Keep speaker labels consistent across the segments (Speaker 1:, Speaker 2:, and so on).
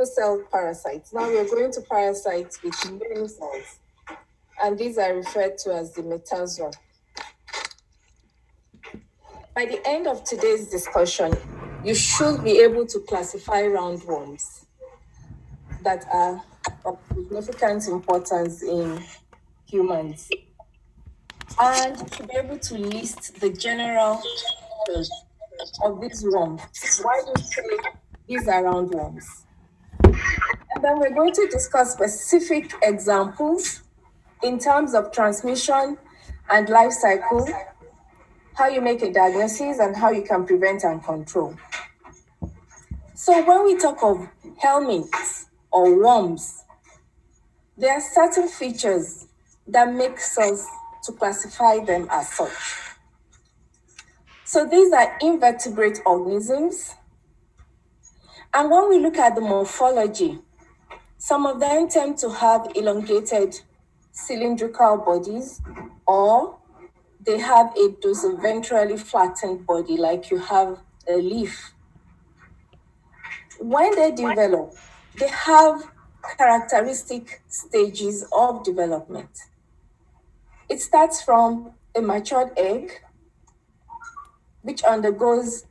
Speaker 1: single cell parasites. Now we are going to parasites with many cells, and these are referred to as the metazoa. By the end of today's discussion, you should be able to classify roundworms that are of significant importance in humans, and to be able to list the general features of these worms. Why do you say these are roundworms? And then we're going to discuss specific examples in terms of transmission and life cycle, how you make a diagnosis, and how you can prevent and control. So when we talk of helminths or worms, there are certain features that makes us to classify them as such. So these are invertebrate organisms. And when we look at the morphology, some of them tend to have elongated cylindrical bodies, or they have a dorsoventrally flattened body, like you have a leaf. When they develop, they have characteristic stages of development. It starts from a matured egg, which undergoes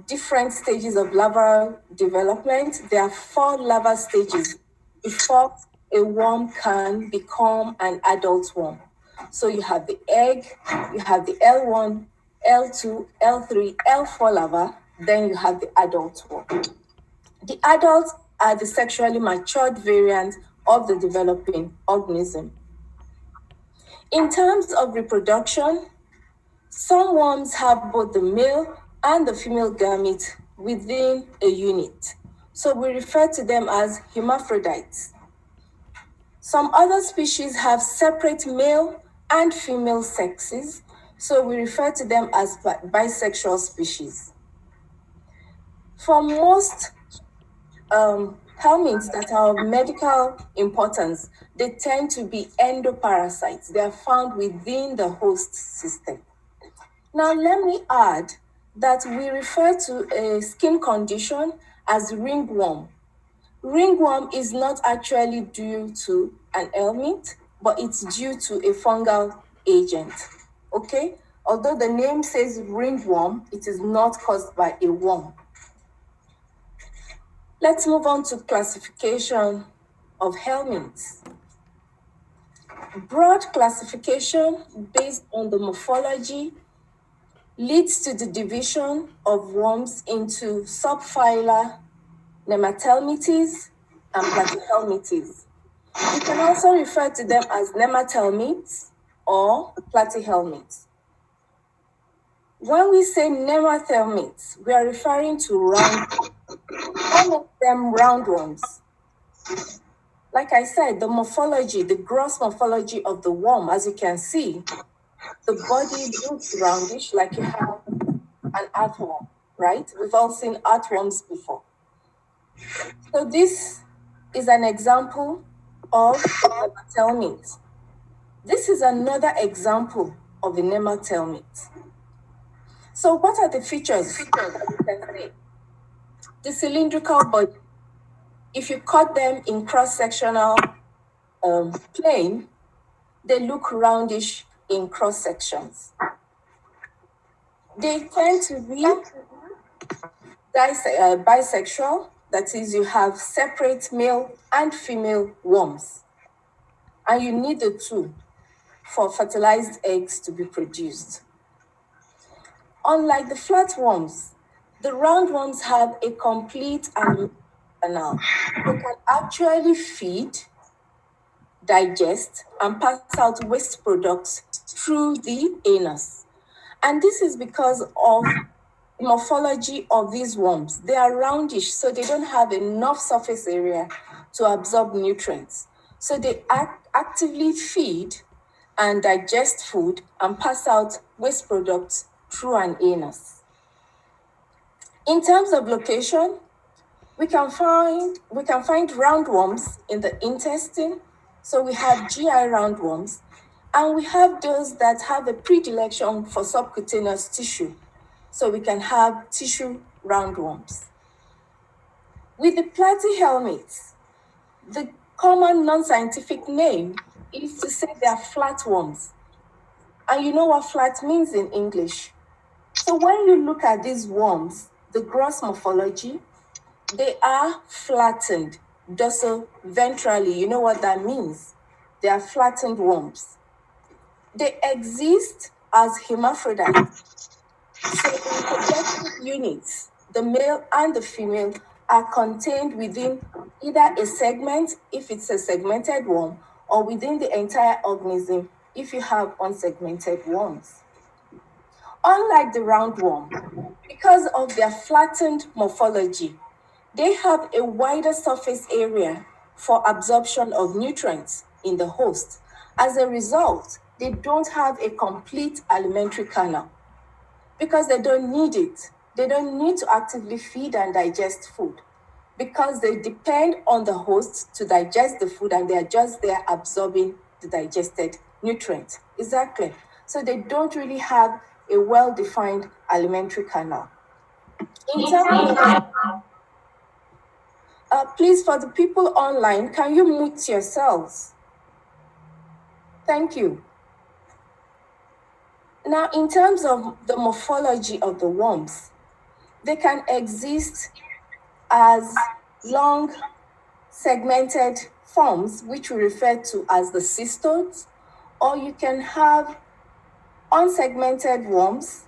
Speaker 1: different stages of larval development. There are 4 larval stages before a worm can become an adult worm. So you have the egg, you have the L1, L2, L3, L4 larva, then you have the adult worm. The adults are the sexually matured variant of the developing organism. In terms of reproduction, some worms have both the male and the female gamete within a unit. So we refer to them as hermaphrodites. Some other species have separate male and female sexes, so we refer to them as bisexual species. For most helminths that are of medical importance, they tend to be endoparasites. They are found within the host system. Now, let me add that we refer to a skin condition as ringworm. Ringworm is not actually due to an helminth, but it's due to a fungal agent. Okay? Although the name says ringworm, it is not caused by a worm. Let's move on to classification of helminths. Broad classification based on the morphology leads to the division of worms into subphyla Nematelmithes and Platyhelminthes. You can also refer to them as nematelminths or platyhelminths. When we say nematelminths, we are referring to all of them roundworms. Like I said, the morphology, the gross morphology of the worm, as you can see, the body looks roundish like you have an earthworm, right? We've all seen earthworms before. So this is an example of a nematelminth. This is another example of a nematelminth. So what are the features? The cylindrical body. If you cut them in cross-sectional plane, they look roundish in cross sections. They tend to be bisexual, that is, you have separate male and female worms, and you need the two for fertilized eggs to be produced. Unlike the flatworms, the roundworms have a complete canal. They can actually feed, digest, and pass out waste products through the anus. And this is because of the morphology of these worms. They are roundish, so they don't have enough surface area to absorb nutrients. So they actively feed and digest food and pass out waste products through an anus. In terms of location, we can find roundworms in the intestine. So we have GI roundworms, and we have those that have a predilection for subcutaneous tissue. So we can have tissue roundworms. With the platyhelminths, the common non-scientific name is to say they are flatworms. And you know what flat means in English. So when you look at these worms, the gross morphology, they are flattened dorso-ventrally. You know what that means? They are flattened worms. They exist as hermaphrodites. So the reproductive units, the male and the female, are contained within either a segment, if it's a segmented worm, or within the entire organism, if you have unsegmented worms. Unlike the roundworm, because of their flattened morphology, they have a wider surface area for absorption of nutrients in the host. As a result, they don't have a complete alimentary canal because they don't need it. They don't need to actively feed and digest food because they depend on the host to digest the food and they are just there absorbing the digested nutrient. Is that clear? So they don't really have a well-defined alimentary canal. In terms of, please, for the people online, can you mute yourselves? Thank you. Now, in terms of the morphology of the worms, they can exist as long segmented forms, which we refer to as the cystodes, or you can have unsegmented worms,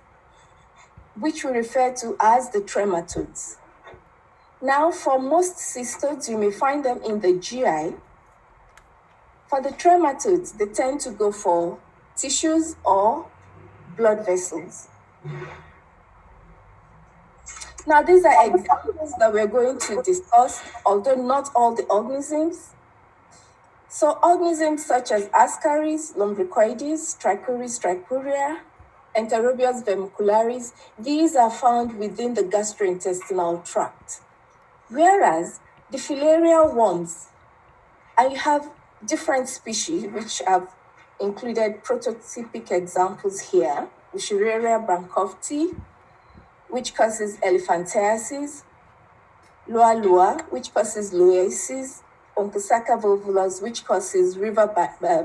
Speaker 1: which we refer to as the trematodes. Now, for most cystodes, you may find them in the GI. For the trematodes, they tend to go for tissues or blood vessels. Now, these are examples that we're going to discuss, although not all the organisms. So organisms such as Ascaris, Lumbricoides, Trichuris, Trichuria, Enterobius vermicularis, these are found within the gastrointestinal tract. Whereas the filarial worms, I have different species which I've included prototypic examples here. Wuchereria branchofti, which causes elephantiasis, Lua lua, which causes loesis, Onchocerca volvulus, which causes river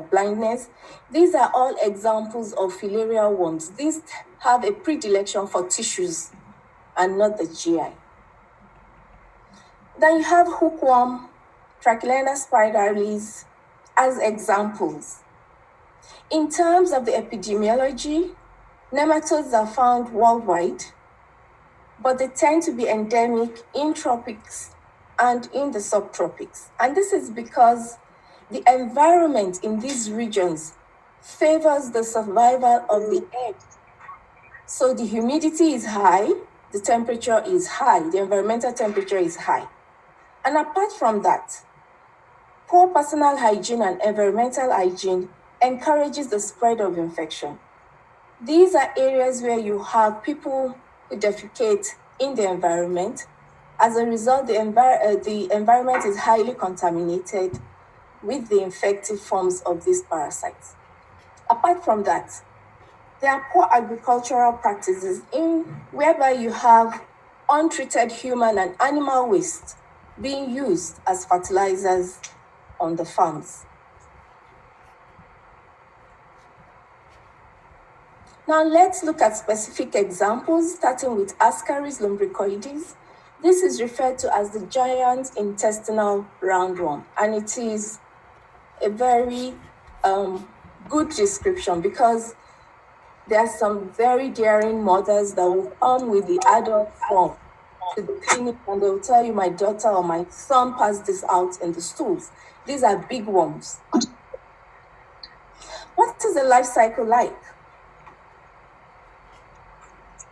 Speaker 1: blindness. These are all examples of filarial worms. These have a predilection for tissues and not the GI. Then you have hookworm, Trachylaena spiralis as examples. In terms of the epidemiology, nematodes are found worldwide, but they tend to be endemic in tropics and in the subtropics. And this is because the environment in these regions favors the survival of the egg. So the humidity is high, the temperature is high, the environmental temperature is high. And apart from that, poor personal hygiene and environmental hygiene encourages the spread of infection. These are areas where you have people who defecate in the environment. As a result, the environment is highly contaminated with the infective forms of these parasites. Apart from that, there are poor agricultural practices whereby you have untreated human and animal waste being used as fertilizers on the farms. Now let's look at specific examples, starting with Ascaris lumbricoides. This is referred to as the giant intestinal roundworm, and it is a very good description because there are some very daring mothers that will come with the adult form to the clinic and they'll tell you, my daughter or my son passed this out in the stools. These are big worms. What is the life cycle like?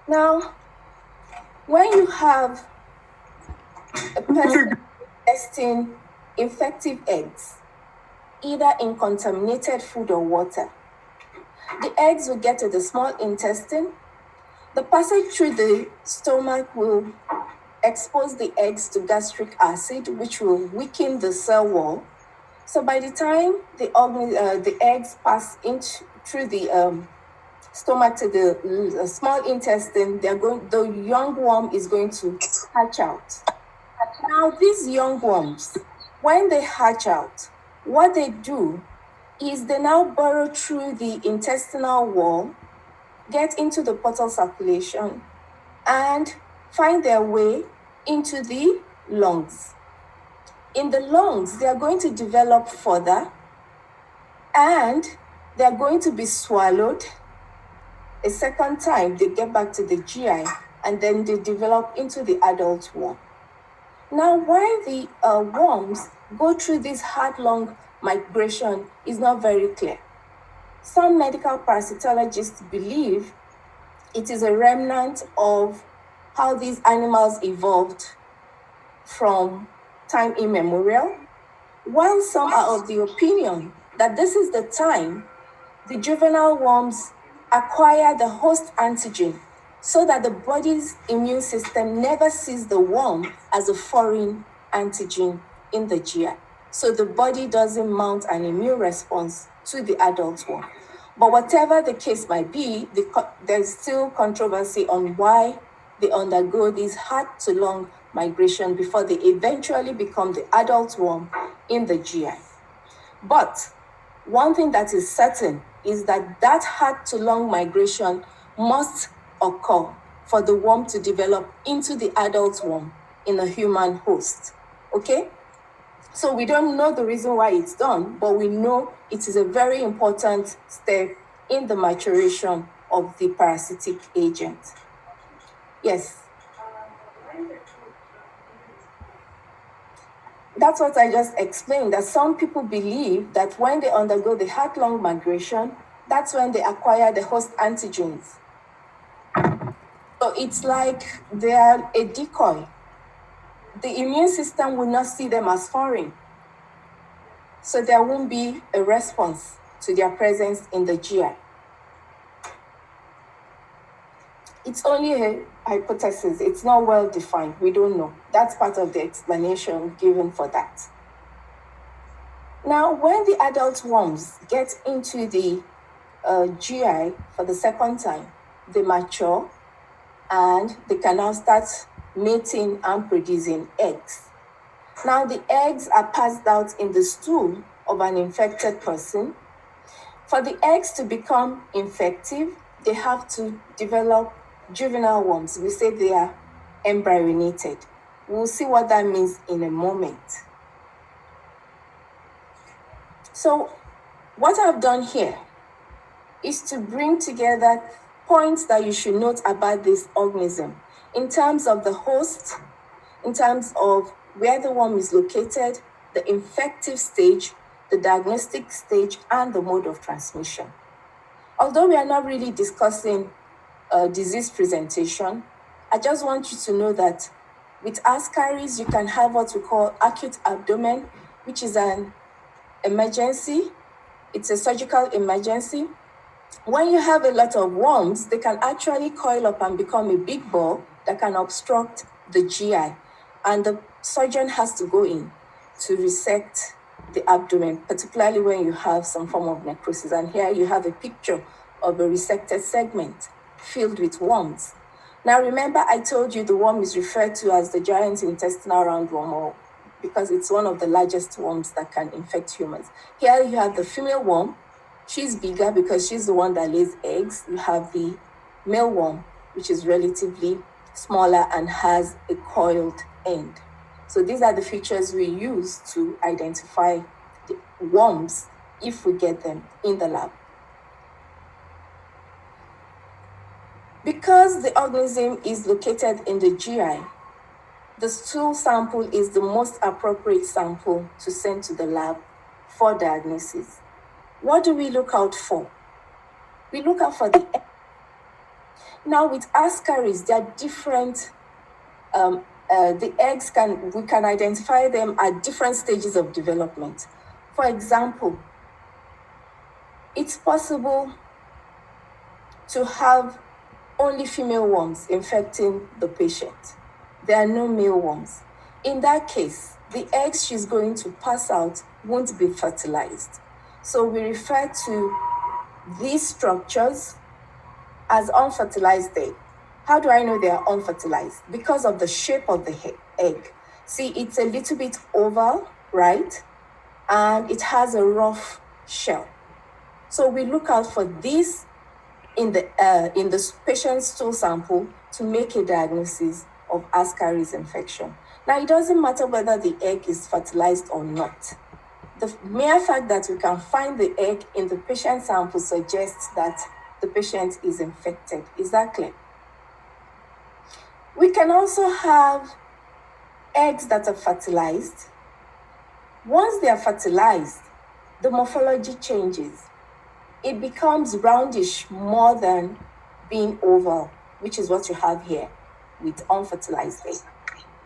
Speaker 1: Now, when you have a person ingesting infective eggs, either in contaminated food or water, the eggs will get to the small intestine. The passage through the stomach will expose the eggs to gastric acid, which will weaken the cell wall. So by the time the eggs pass through the stomach to the small intestine, the young worm is going to hatch out. Now, these young worms, when they hatch out, what they do is they now burrow through the intestinal wall, get into the portal circulation, and find their way into the lungs. In the lungs, they are going to develop further and they are going to be swallowed. A second time, they get back to the GI and then they develop into the adult worm. Now, why the worms go through this heart-lung migration is not very clear. Some medical parasitologists believe it is a remnant of how these animals evolved from time immemorial, while some are of the opinion that this is the time the juvenile worms acquire the host antigen so that the body's immune system never sees the worm as a foreign antigen in the GI. So the body doesn't mount an immune response to the adult worm. But whatever the case might be, there's still controversy on why they undergo this heart to lung migration before they eventually become the adult worm in the GI. But one thing that is certain is that heart to lung migration must occur for the worm to develop into the adult worm in a human host. Okay? So we don't know the reason why it's done, but we know it is a very important step in the maturation of the parasitic agent. Yes. That's what I just explained, that some people believe that when they undergo the heart-lung migration, that's when they acquire the host antigens. So it's like they are a decoy. The immune system will not see them as foreign. So there won't be a response to their presence in the GI. It's only a hypothesis. It's not well defined. We don't know. That's part of the explanation given for that. Now, when the adult worms get into the GI for the second time, they mature and they can now start mating and producing eggs. Now, the eggs are passed out in the stool of an infected person. For the eggs to become infective, they have to develop juvenile worms. We say they are embryonated. We'll see what that means in a moment. So, what I've done here is to bring together points that you should note about this organism in terms of the host, in terms of where the worm is located, the infective stage, the diagnostic stage, and the mode of transmission. Although we are not really discussing disease presentation, I just want you to know that with ascaris, you can have what we call acute abdomen, which is an emergency. It's a surgical emergency. When you have a lot of worms, they can actually coil up and become a big ball that can obstruct the GI. And the surgeon has to go in to resect the abdomen, particularly when you have some form of necrosis. And here you have a picture of a resected segment filled with worms. Now remember, I told you the worm is referred to as the giant intestinal roundworm, because it's one of the largest worms that can infect humans. Here you have the female worm. She's bigger because she's the one that lays eggs. You have the male worm, which is relatively smaller and has a coiled end. So these are the features we use to identify the worms if we get them in the lab. Because the organism is located in the GI, the stool sample is the most appropriate sample to send to the lab for diagnosis. What do we look out for? We look out for the egg. Now with ascaris, there are different, the eggs we can identify them at different stages of development. For example, it's possible to have only female worms infecting the patient. There are no male worms. In that case, the eggs she's going to pass out won't be fertilized. So we refer to these structures as unfertilized egg. How do I know they are unfertilized? Because of the shape of the egg. See, it's a little bit oval, right? And it has a rough shell. So we look out for this in the patient's stool sample to make a diagnosis of Ascaris infection. Now, it doesn't matter whether the egg is fertilized or not. The mere fact that we can find the egg in the patient sample suggests that the patient is infected. Is that clear? We can also have eggs that are fertilized. Once they are fertilized, the morphology changes. It becomes roundish more than being oval, which is what you have here with unfertilized egg.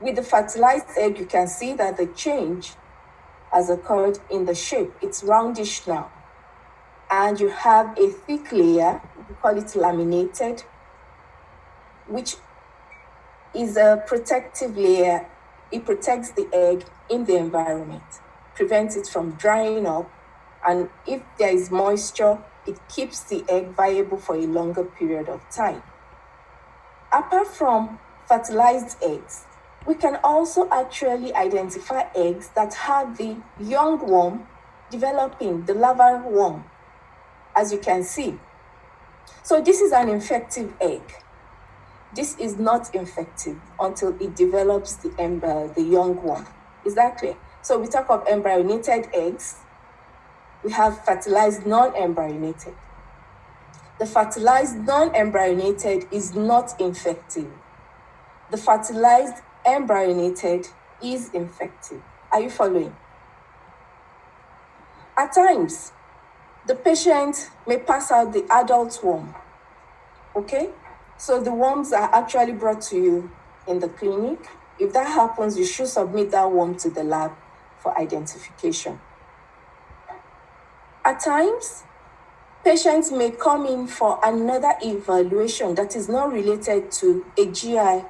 Speaker 1: With the fertilized egg, you can see that the change has occurred in the shape. It's roundish now. And you have a thick layer, we call it laminated, which is a protective layer. It protects the egg in the environment, prevents it from drying up, and if there is moisture, it keeps the egg viable for a longer period of time. Apart from fertilized eggs, we can also actually identify eggs that have the young worm developing, the larval worm, as you can see. So this is an infective egg. This is not infective until it develops the young worm. Is that clear? So we talk of embryonated eggs. We have fertilized non-embryonated. The fertilized non-embryonated is not infective. The fertilized embryonated is infective. Are you following? At times, the patient may pass out the adult worm. Okay? So the worms are actually brought to you in the clinic. If that happens, you should submit that worm to the lab for identification. At times, patients may come in for another evaluation that is not related to a GI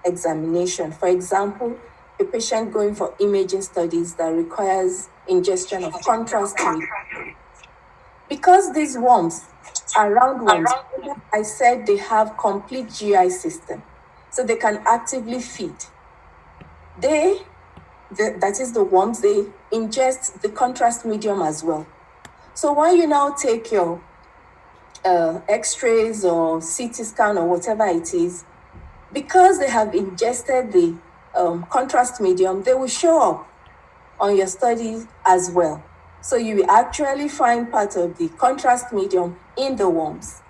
Speaker 1: examination. For example, a patient going for imaging studies that requires ingestion of contrast medium. Because these worms are roundworms, I said they have complete GI system, so they can actively feed. That is the worms, they ingest the contrast medium as well. So when you now take your x-rays or CT scan or whatever it is, because they have ingested the contrast medium, they will show up on your studies as well. So you will actually find part of the contrast medium in the worms.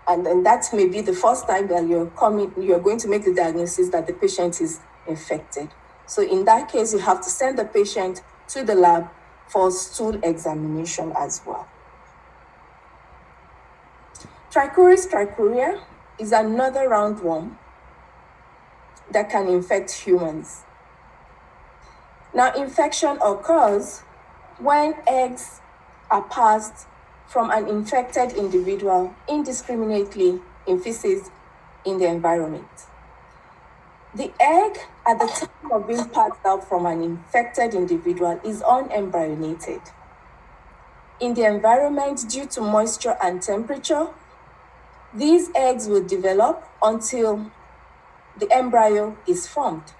Speaker 1: And then that may be the first time that you're going to make the diagnosis that the patient is infected. So in that case, you have to send the patient to the lab for stool examination as well. Trichuris trichuria is another roundworm that can infect humans. Now, infection occurs when eggs are passed from an infected individual indiscriminately in feces in the environment. The egg at the time of being passed out from an infected individual is unembryonated. In the environment, due to moisture and temperature, these eggs will develop until the embryo is formed.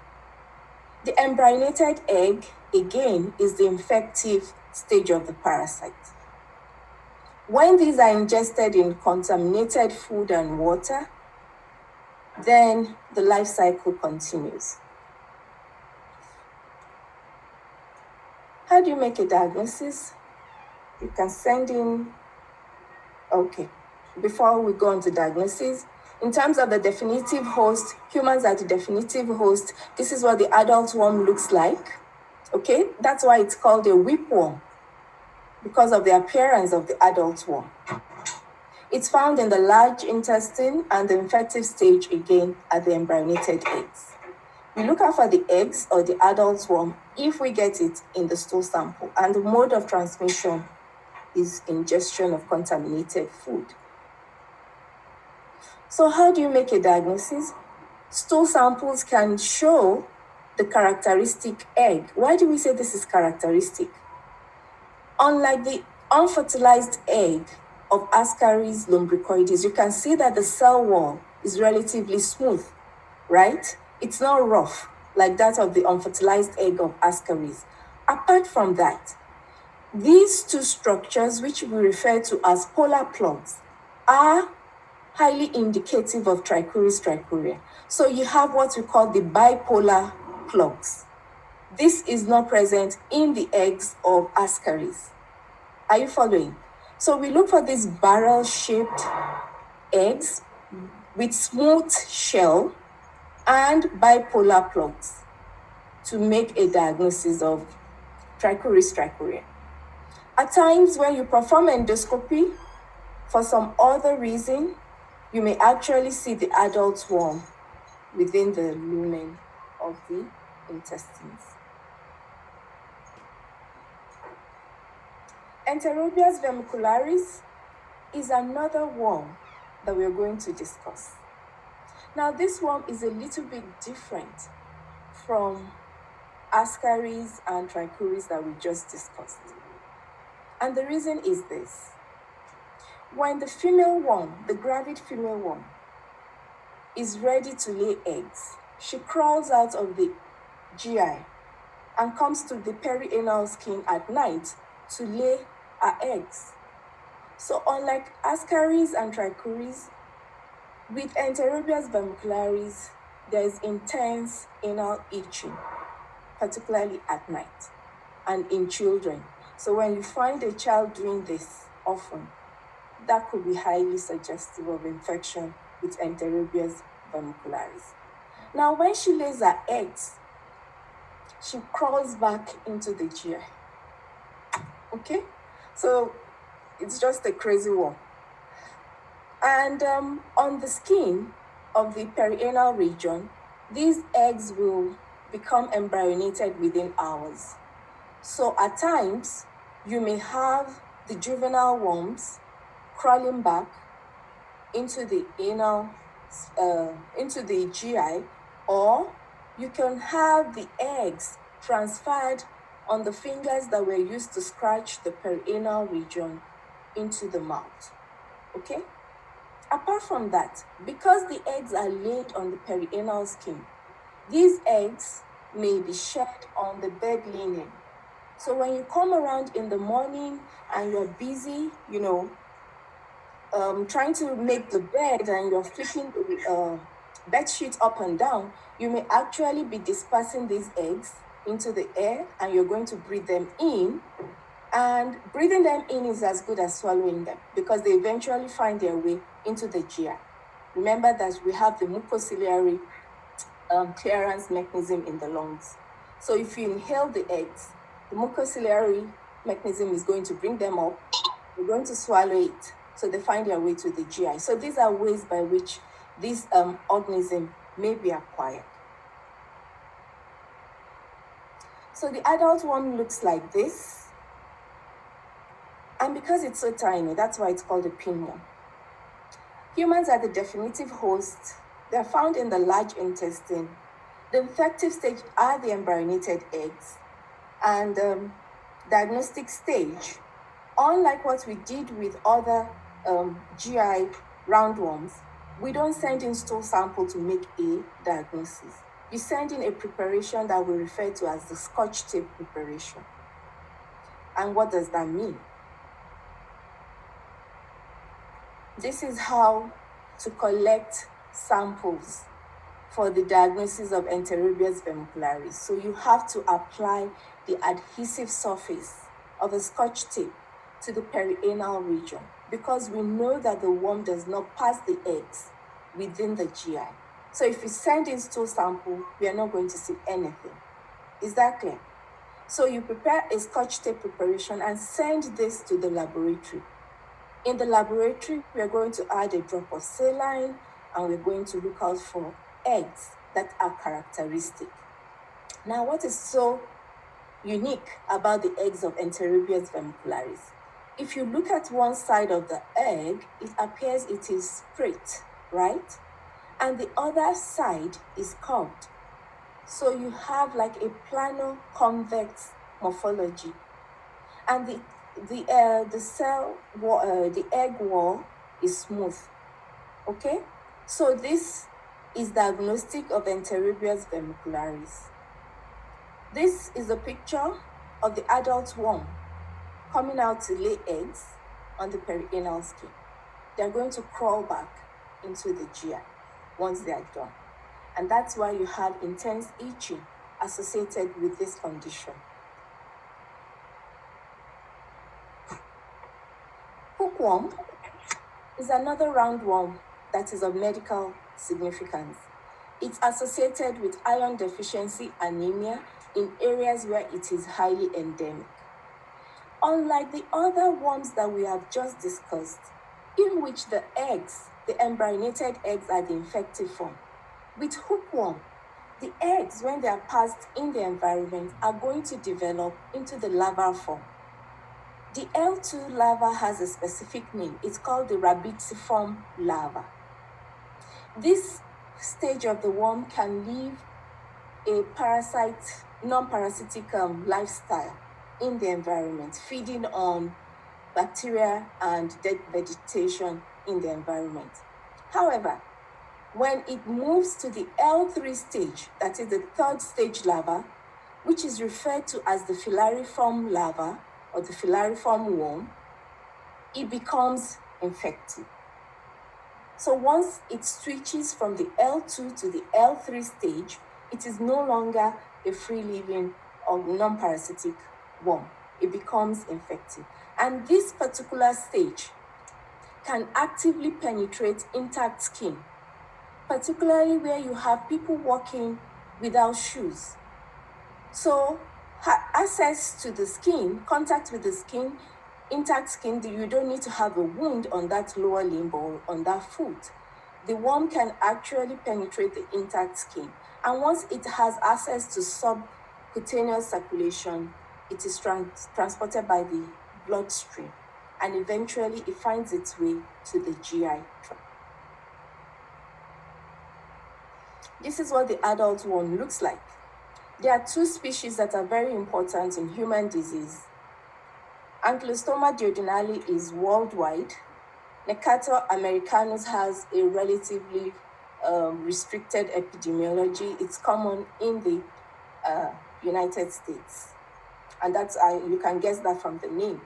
Speaker 1: The embryonated egg, again, is the infective stage of the parasite. When these are ingested in contaminated food and water, then the life cycle continues. How do you make a diagnosis? You can send in, okay, before we go on to diagnosis, in terms of the definitive host, humans are the definitive host. This is what the adult worm looks like, okay? That's why it's called a whipworm, because of the appearance of the adult worm. It's found in the large intestine, and the infective stage again at the embryonated eggs. We look out for the eggs or the adult worm if we get it in the stool sample, and the mode of transmission is ingestion of contaminated food. So how do you make a diagnosis? Stool samples can show the characteristic egg. Why do we say this is characteristic? Unlike the unfertilized egg of Ascaris lumbricoides, you can see that the cell wall is relatively smooth, right? It's not rough. like that of the unfertilized egg of Ascaris. Apart from that, these two structures, which we refer to as polar plugs, are highly indicative of Trichuris trichuria. So you have what we call the bipolar plugs. This is not present in the eggs of Ascaris. Are you following? So we look for these barrel-shaped eggs with smooth shell and bipolar plugs to make a diagnosis of Trichuris trichuria. At times, when you perform endoscopy, for some other reason, you may actually see the adult worm within the lumen of the intestines. Enterobius vermicularis is another worm that we're going to discuss. Now, this worm is a little bit different from Ascaris and Trichuris that we just discussed. And the reason is this. When the female worm, the gravid female worm, is ready to lay eggs, she crawls out of the GI and comes to the perianal skin at night to lay her eggs. So unlike Ascaris and Trichuris, with Enterobius vermicularis, there is intense anal itching, particularly at night and in children. So when you find a child doing this often, that could be highly suggestive of infection with Enterobius vermicularis. Now, when she lays her eggs, she crawls back into the GI. Okay? So it's just a crazy one. And on the skin of the perianal region, these eggs will become embryonated within hours. So at times, you may have the juvenile worms crawling back into the anal, into the GI, or you can have the eggs transferred on the fingers that were used to scratch the perianal region into the mouth. Okay? Apart from that, because the eggs are laid on the perianal skin, these eggs may be shed on the bed linen. So when you come around in the morning and you're busy, trying to make the bed and you're flipping the bed sheet up and down, you may actually be dispersing these eggs into the air and you're going to breathe them in. And breathing them in is as good as swallowing them because they eventually find their way into the GI. Remember that we have the mucociliary clearance mechanism in the lungs. So if you inhale the eggs, the mucociliary mechanism is going to bring them up. You're going to swallow it. So they find their way to the GI. So these are ways by which this organism may be acquired. So the adult one looks like this. And because it's so tiny, that's why it's called a pinworm. Humans are the definitive host. They're found in the large intestine. The infective stage are the embryonated eggs. And diagnostic stage, unlike what we did with other GI roundworms, we don't send in stool sample to make a diagnosis. You send in a preparation that we refer to as the Scotch tape preparation. And what does that mean? This is how to collect samples for the diagnosis of Enterobius vermicularis. So you have to apply the adhesive surface of a Scotch tape to the perianal region because we know that the worm does not pass the eggs within the GI. So if you send in stool sample, we are not going to see anything. Is that clear? So you prepare a Scotch tape preparation and send this to the laboratory. In the laboratory, we are going to add a drop of saline and we're going to look out for eggs that are characteristic. Now, what is so unique about the eggs of Enterobius vermicularis? If you look at one side of the egg, it appears it is straight, right? And the other side is curved. So you have like a plano-convex morphology. And the egg wall is smooth. Okay, so this is diagnostic of Enterobius vermicularis. This is a picture of the adult worm coming out to lay eggs on the perianal skin. They're going to crawl back into the GI once they are done. And that's why you have intense itching associated with this condition. Hookworm is another roundworm that is of medical significance. It's associated with iron deficiency anemia in areas where it is highly endemic. Unlike the other worms that we have just discussed, in which the eggs, the embryonated eggs, are the infective form, with hookworm, the eggs, when they are passed in the environment, are going to develop into the larval form. The L2 larva has a specific name. It's called the rabiciform larva. This stage of the worm can live a non-parasitic lifestyle in the environment, feeding on bacteria and dead vegetation in the environment. However, when it moves to the L3 stage, that is the third stage larva, which is referred to as the filariform larva or the filariform worm, it becomes infective. So once it switches from the L2 to the L3 stage, it is no longer a free-living or non-parasitic worm. It becomes infective. And this particular stage can actively penetrate intact skin, particularly where you have people walking without shoes. So access to the skin, contact with the skin, intact skin, you don't need to have a wound on that lower limb or on that foot. The worm can actually penetrate the intact skin. And once it has access to subcutaneous circulation, it is transported by the bloodstream. And eventually it finds its way to the GI tract. This is what the adult worm looks like. There are two species that are very important in human disease. Ankylostoma duodenale is worldwide. Necator americanus has a relatively restricted epidemiology. It's common in the United States. And that's you can guess that from the name.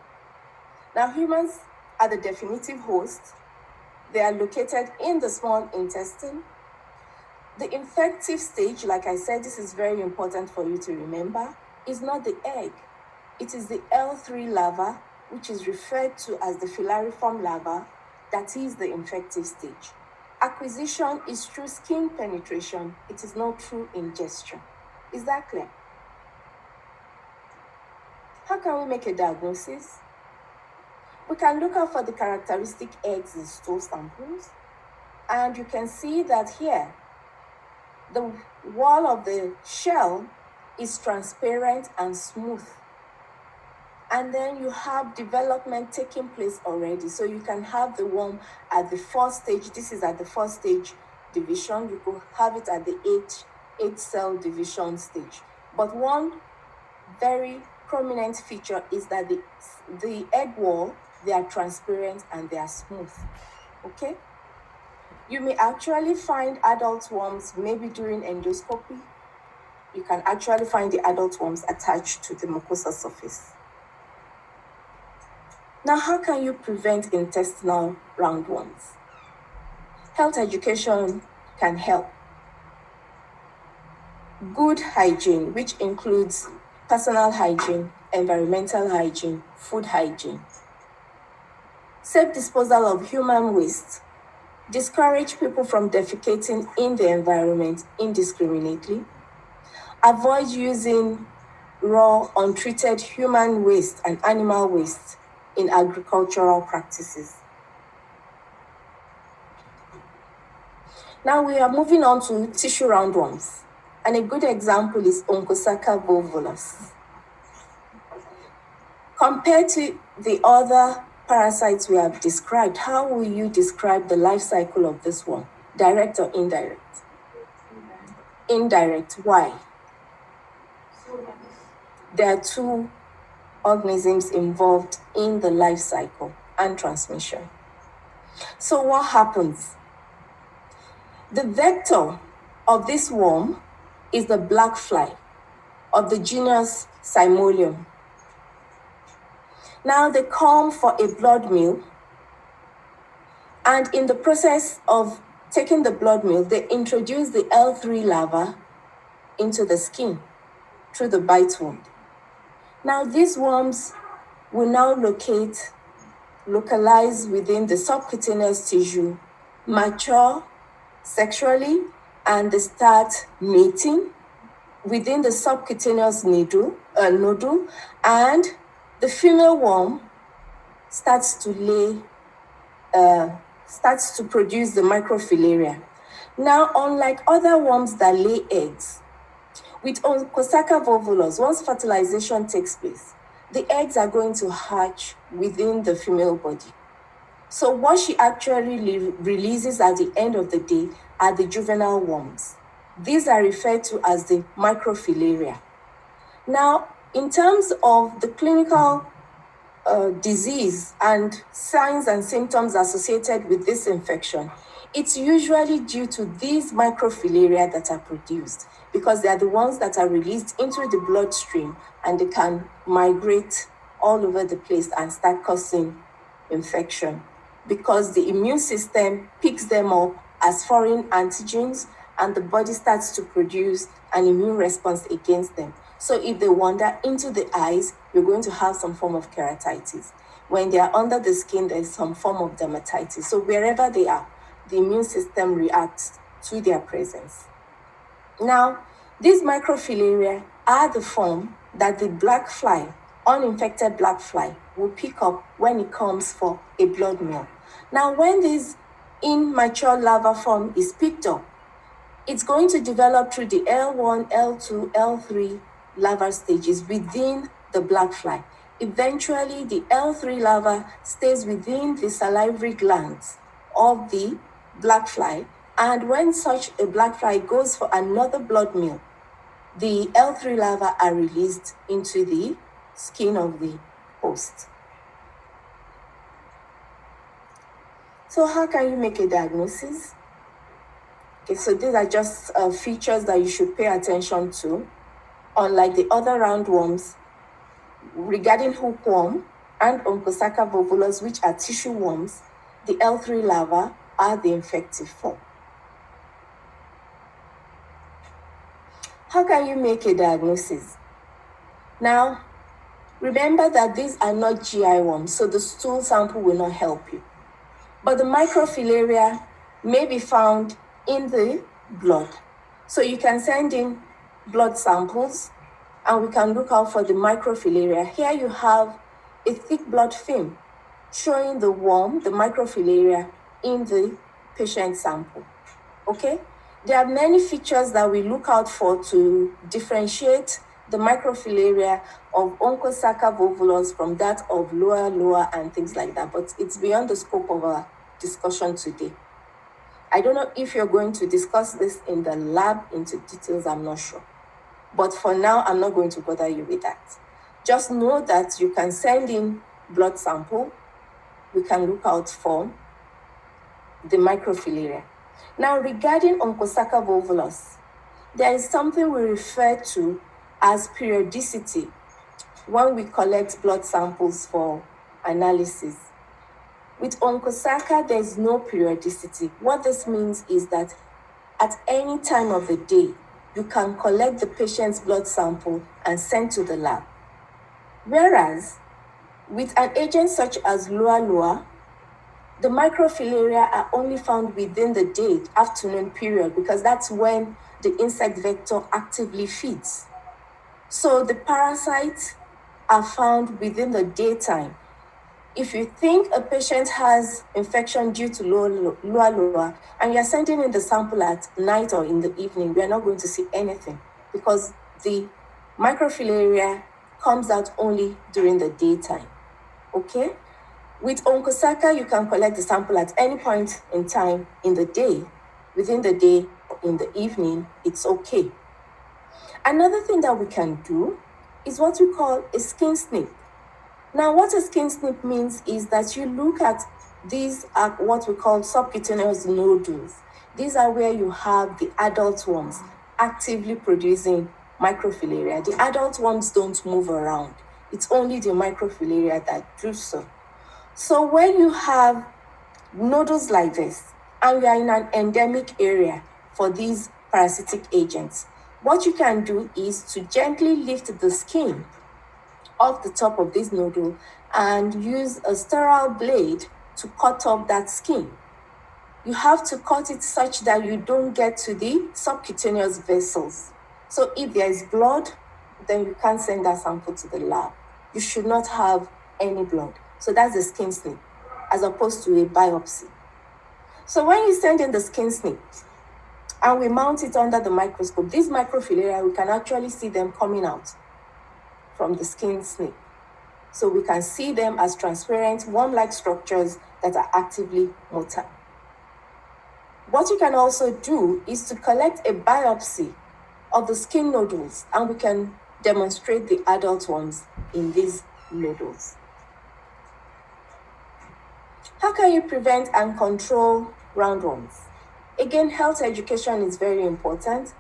Speaker 1: Now, humans are the definitive host. They are located in the small intestine. The infective stage, like I said, this is very important for you to remember, is not the egg. It is the L3 larva, which is referred to as the filariform larva, that is the infective stage. Acquisition is through skin penetration. It is not through ingestion. Is that clear? How can we make a diagnosis? We can look out for the characteristic eggs in stool samples. And you can see that here, the wall of the shell is transparent and smooth. And then you have development taking place already. So you can have the worm at the first stage. This is at the first stage division. You could have it at the eight cell division stage. But one very prominent feature is that the egg wall, they are transparent and they are smooth. Okay? You may actually find adult worms maybe during endoscopy. You can actually find the adult worms attached to the mucosal surface. Now, how can you prevent intestinal roundworms? Health education can help. Good hygiene, which includes personal hygiene, environmental hygiene, food hygiene. Safe disposal of human waste. Discourage people from defecating in the environment indiscriminately. Avoid using raw, untreated human waste and animal waste in agricultural practices. Now we are moving on to tissue roundworms, and a good example is Onchocerca volvulus. Compared to the other parasites we have described, how will you describe the life cycle of this one? Direct or indirect? Indirect. Why? There are two organisms involved in the life cycle and transmission. So what happens? The vector of this worm is the black fly of the genus Simolium. Now they come for a blood meal, and in the process of taking the blood meal, they introduce the L3 larva into the skin through the bite wound. Now these worms will now localize within the subcutaneous tissue, mature sexually, and they start mating within the subcutaneous nodule, and the female worm starts to produce the microfilaria. Now, unlike other worms that lay eggs, with Onchocerca volvulus, once fertilization takes place, the eggs are going to hatch within the female body. So what she actually releases at the end of the day are the juvenile worms. These are referred to as the microfilaria. Now, in terms of the clinical disease and signs and symptoms associated with this infection, it's usually due to these microfilaria that are produced, because they are the ones that are released into the bloodstream and they can migrate all over the place and start causing infection, because the immune system picks them up as foreign antigens and the body starts to produce an immune response against them. So if they wander into the eyes, you're going to have some form of keratitis. When they are under the skin, there's some form of dermatitis. So wherever they are, the immune system reacts to their presence. Now, these microfilaria are the form that the black fly, uninfected black fly, will pick up when it comes for a blood meal. Now, when this immature larva form is picked up, it's going to develop through the L1, L2, L3 larval stages within the black fly. Eventually, the L3 larva stays within the salivary glands of the black fly, and when such a black fly goes for another blood meal, the L3 larvae are released into the skin of the host. So how can you make a diagnosis? Okay, so these are just features that you should pay attention to. Unlike the other roundworms, regarding hookworm and Onchocerca volvulus, which are tissue worms, the L3 larvae are the infective form. How can you make a diagnosis? Now, remember that these are not GI worms, so the stool sample will not help you. But the microfilaria may be found in the blood. So you can send in blood samples and we can look out for the microfilaria. Here you have a thick blood film showing the worm, the microfilaria, in the patient sample. Okay? There are many features that we look out for to differentiate the microfilaria of Onchocerca volvulus from that of loa and things like that, but it's beyond the scope of our discussion today. I don't know if you're going to discuss this in the lab into details, I'm not sure. But for now, I'm not going to bother you with that. Just know that you can send in blood sample. We can look out for the microfilaria. Now, regarding Onchocerca volvulus, there is something we refer to as periodicity when we collect blood samples for analysis. With Onchocerca, there is no periodicity. What this means is that at any time of the day, you can collect the patient's blood sample and send to the lab. Whereas, with an agent such as loa, the microfilaria are only found within the day, afternoon period, because that's when the insect vector actively feeds. So the parasites are found within the daytime. If you think a patient has infection due to loa, and you're sending in the sample at night or in the evening, we're not going to see anything because the microfilaria comes out only during the daytime. Okay? With Onchocerca, you can collect the sample at any point in time in the day, within the day, in the evening, it's okay. Another thing that we can do is what we call a skin snip. Now, what a skin snip means is that you look at these are what we call subcutaneous nodules. These are where you have the adult worms actively producing microfilaria. The adult worms don't move around. It's only the microfilaria that do so. So when you have nodules like this, and we are in an endemic area for these parasitic agents, what you can do is to gently lift the skin off the top of this nodule and use a sterile blade to cut off that skin. You have to cut it such that you don't get to the subcutaneous vessels. So if there is blood, then you can't send that sample to the lab. You should not have any blood. So that's the skin snip, as opposed to a biopsy. So when you send in the skin snip and we mount it under the microscope, these microfilaria, we can actually see them coming out from the skin snip. So we can see them as transparent worm-like structures that are actively motile. What you can also do is to collect a biopsy of the skin nodules, and we can demonstrate the adult worms in these nodules. How can you prevent and control roundworms? Again, health education is very important.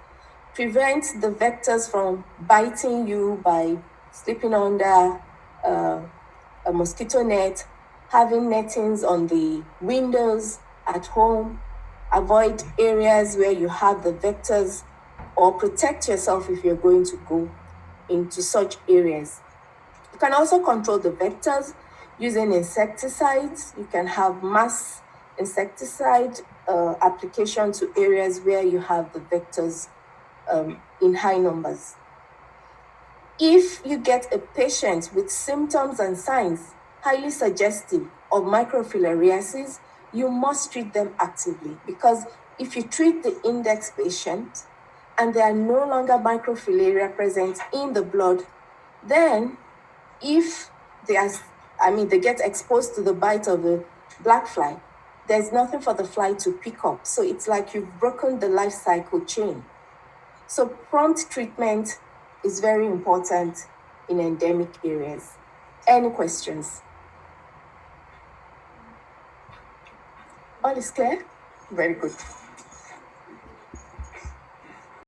Speaker 1: Prevent the vectors from biting you by sleeping under a mosquito net, having nettings on the windows at home, avoid areas where you have the vectors, or protect yourself if you're going to go into such areas. You can also control the vectors using insecticides. You can have mass insecticide application to areas where you have the vectors in high numbers. If you get a patient with symptoms and signs highly suggestive of microfilariasis, you must treat them actively, because if you treat the index patient and there are no longer microfilaria present in the blood, then if they get exposed to the bite of a black fly, there's nothing for the fly to pick up. So it's like you've broken the life cycle chain. So prompt treatment is very important in endemic areas. Any questions? All is clear? Very good.